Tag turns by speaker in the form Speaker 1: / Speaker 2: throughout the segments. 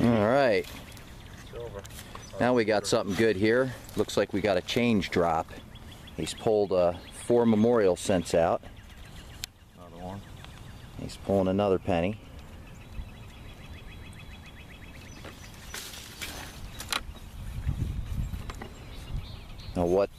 Speaker 1: All right.
Speaker 2: Silver.
Speaker 1: Now we got something good here. Looks like we got a change drop. He's pulled 4 memorial cents out.
Speaker 2: Another one.
Speaker 1: He's pulling another penny. Now what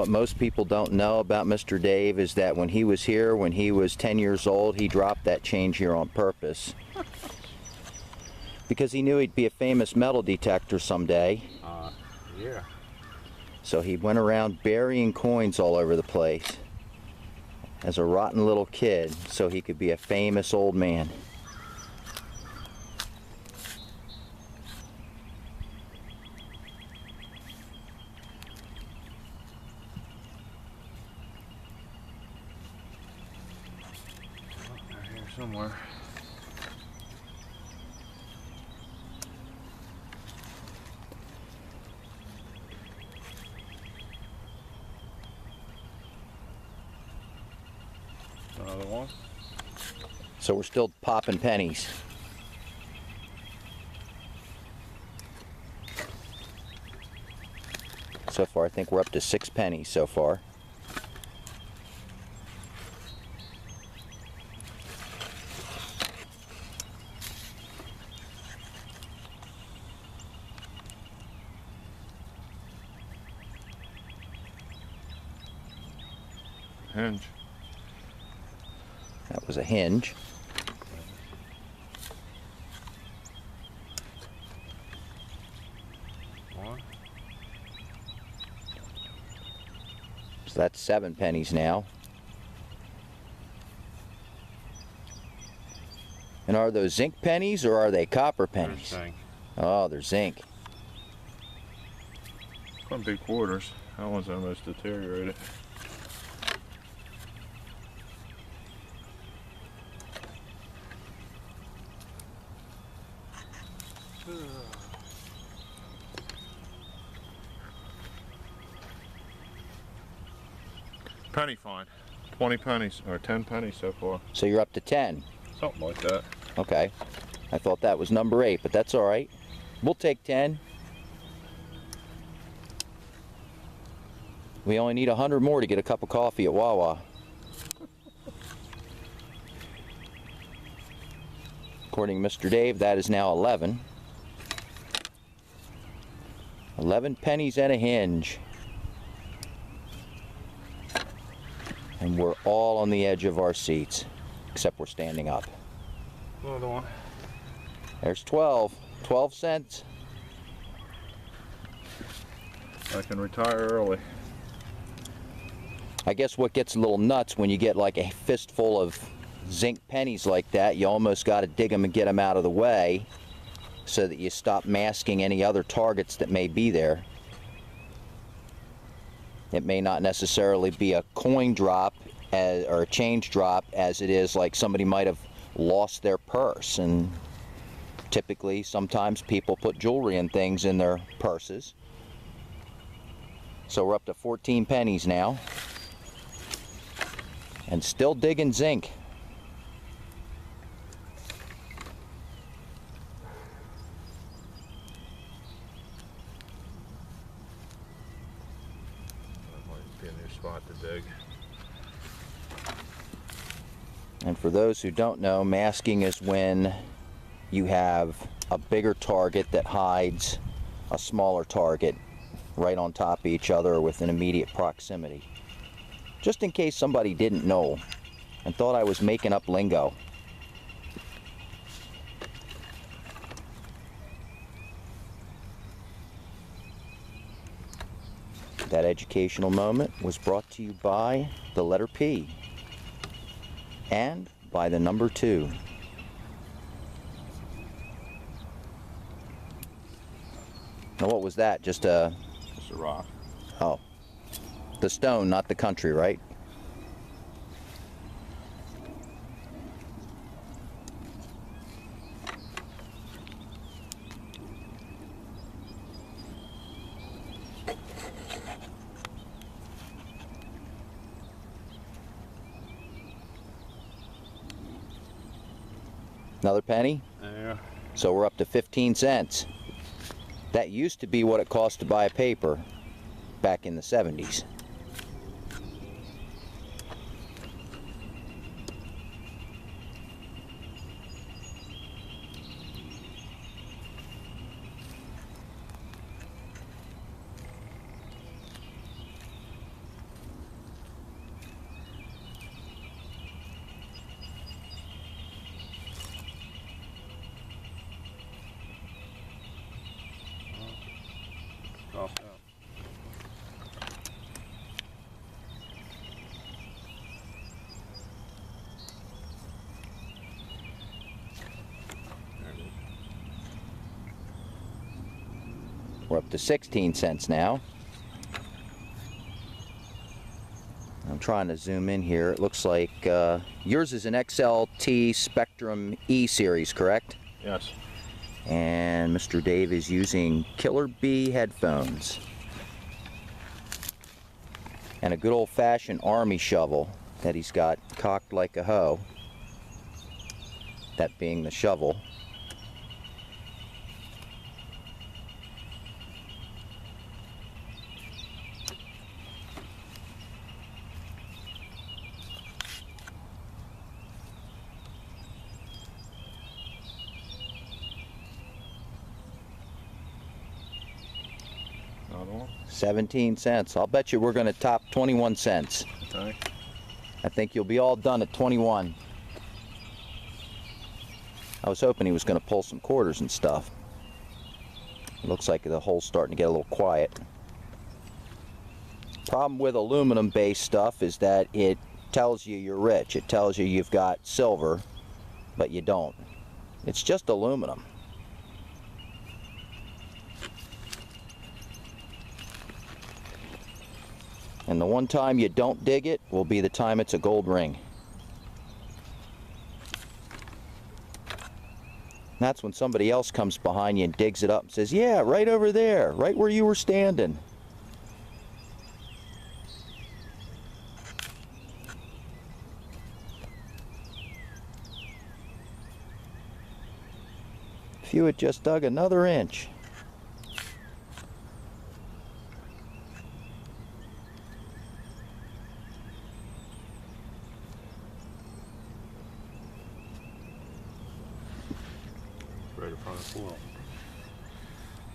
Speaker 1: most people don't know about Mr. Dave is that when he was here, when he was 10 years old, he dropped that change here on purpose. Because he knew he'd be a famous metal detector someday.
Speaker 2: Yeah.
Speaker 1: So he went around burying coins all over the place as a rotten little kid so he could be a famous old man.
Speaker 2: They're here somewhere. Another one.
Speaker 1: So we're still popping pennies. So far, I think we're up to 6 pennies so far.
Speaker 2: Hinge.
Speaker 1: That was a hinge.
Speaker 2: One.
Speaker 1: So that's 7 pennies now. And are those zinc pennies or are they copper pennies?
Speaker 2: Zinc.
Speaker 1: Oh, they're zinc.
Speaker 2: Gonna be quarters. That one's almost deteriorated. Penny fine. 20 pennies or 10 pennies so far.
Speaker 1: So you're up to 10.
Speaker 2: Something like that.
Speaker 1: Okay. I thought that was number 8, but that's all right. We'll take 10. We only need 100 more to get a cup of coffee at Wawa. According to Mr. Dave, that is now 11. 11 pennies and a hinge. And we're all on the edge of our seats, except we're standing up.
Speaker 2: Another one.
Speaker 1: There's 12. 12 cents.
Speaker 2: I can retire early.
Speaker 1: I guess what gets a little nuts when you get like a fistful of zinc pennies like that, you almost got to dig them and get them out of the way so that you stop masking any other targets that may be there. It may not necessarily be a coin drop or a change drop as it is like somebody might have lost their purse, and typically sometimes people put jewelry and things in their purses. So we're up to 14 pennies now and still digging zinc.
Speaker 2: Be a new spot to dig.
Speaker 1: And for those who don't know, masking is when you have a bigger target that hides a smaller target right on top of each other or within immediate proximity. Just in case somebody didn't know and thought I was making up lingo. That educational moment was brought to you by the letter P and by the number 2. Now what was that? Just a
Speaker 2: rock.
Speaker 1: Oh. The stone, not the country, right? Another penny?
Speaker 2: Yeah.
Speaker 1: So we're up to 15 cents. That used to be what it cost to buy a paper back in the 70s.
Speaker 2: Dropped out. There it is.
Speaker 1: We're up to 16 cents now. I'm trying to zoom in here. It looks like yours is an XLT Spectrum E series, correct?
Speaker 2: Yes.
Speaker 1: And Mr. Dave is using Killer Bee headphones and a good old-fashioned army shovel that he's got cocked like a hoe, that being the shovel.
Speaker 2: Another one.
Speaker 1: 17 cents. I'll bet you we're going to top 21 cents.
Speaker 2: Okay.
Speaker 1: I think you'll be all done at 21. I was hoping he was going to pull some quarters and stuff. It looks like the hole's starting to get a little quiet. Problem with aluminum based stuff is that it tells you you're rich. It tells you you've got silver, but you don't. It's just aluminum. And the one time you don't dig it will be the time it's a gold ring. That's when somebody else comes behind you and digs it up and says, yeah, right over there, right where you were standing. If you had just dug another inch.
Speaker 2: Right in front of the pool.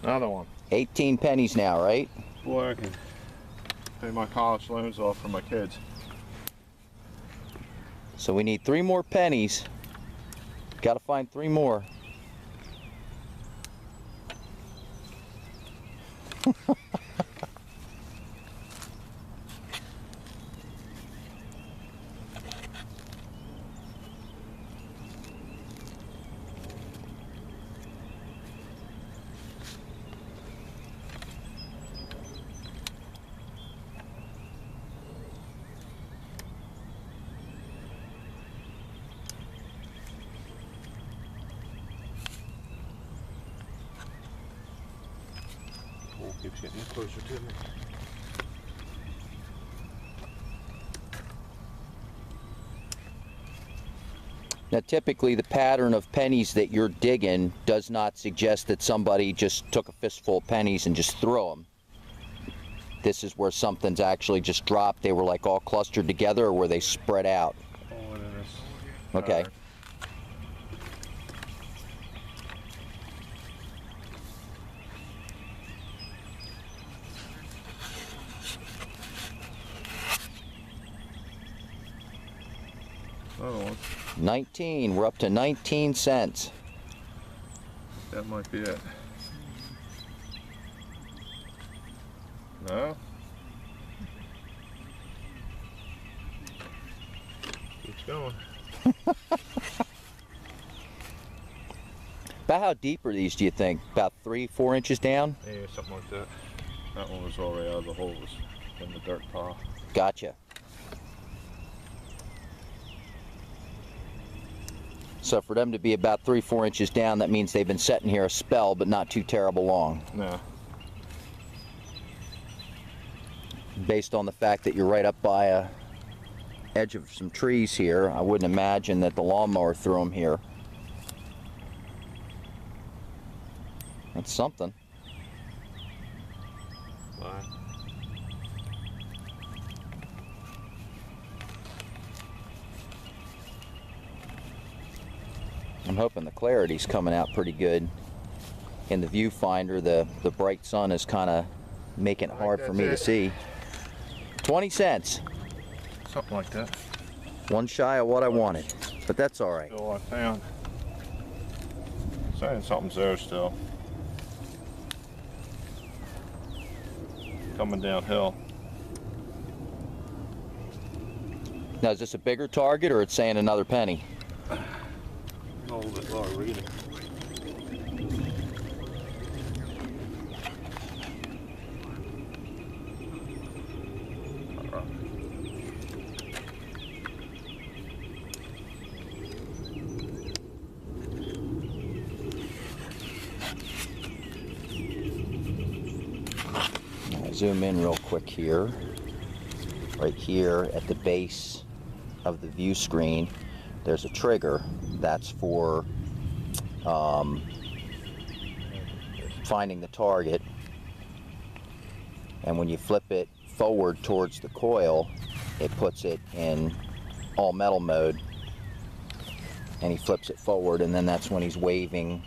Speaker 2: Another one.
Speaker 1: 18 pennies now, right?
Speaker 2: Boy, I can pay my college loans off for my kids.
Speaker 1: So we need 3 more pennies. Got to find 3 more.
Speaker 2: Pool keeps getting closer to me.
Speaker 1: Now typically the pattern of pennies that you're digging does not suggest that somebody just took a fistful of pennies and just threw them. This is where something's actually just dropped. They were like all clustered together, or were they spread out?
Speaker 2: Oh, it is.
Speaker 1: Okay.
Speaker 2: Another one.
Speaker 1: 19, we're up to 19 cents.
Speaker 2: That might be it. No? Keeps going.
Speaker 1: About how deep are these, do you think? About 3-4 inches down?
Speaker 2: Yeah, something like that. That one was already out of the hole. It was in the dirt pile.
Speaker 1: Gotcha. So for them to be about 3-4 inches down, that means they've been sitting here a spell, but not too terrible long.
Speaker 2: No.
Speaker 1: Based on the fact that you're right up by a edge of some trees here, I wouldn't imagine that the lawnmower threw them here. That's something.
Speaker 2: Bye.
Speaker 1: I'm hoping the clarity's coming out pretty good. In the viewfinder, the bright sun is kind of making it hard for me to see. 20 cents.
Speaker 2: Something like that.
Speaker 1: One shy of what I wanted, but that's all right.
Speaker 2: Still I found. Saying something's there still. Coming downhill.
Speaker 1: Now, is this a bigger target or it's saying another penny?
Speaker 2: A little bit lower reading.
Speaker 1: Zoom in real quick here. Right here at the base of the view screen, there's a trigger. That's for finding the target. And when you flip it forward towards the coil, it puts it in all metal mode. And he flips it forward, and then that's when he's waving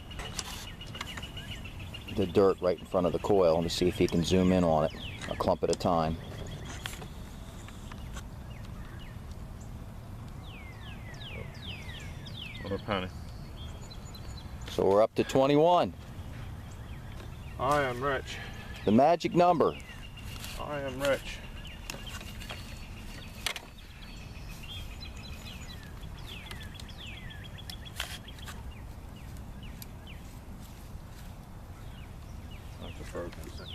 Speaker 1: the dirt right in front of the coil to see if he can zoom in on it, a clump at a time.
Speaker 2: Another penny.
Speaker 1: So we're up to 21.
Speaker 2: I am rich.
Speaker 1: The magic number.
Speaker 2: I am rich. That's the first thing.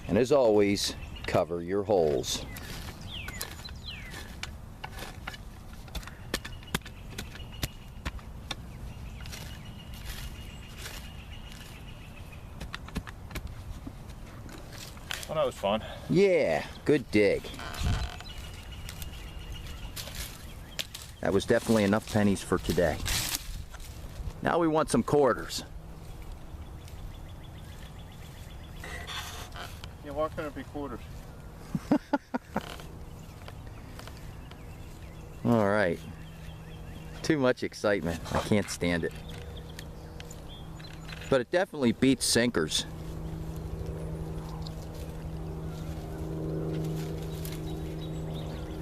Speaker 1: And as always, cover your holes.
Speaker 2: Well, that was fun.
Speaker 1: Yeah, good dig. That was definitely enough pennies for today. Now we want some quarters.
Speaker 2: Yeah, why couldn't it be quarters?
Speaker 1: All right. Too much excitement. I can't stand it. But it definitely beats sinkers.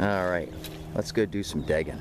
Speaker 1: All right, let's go do some digging.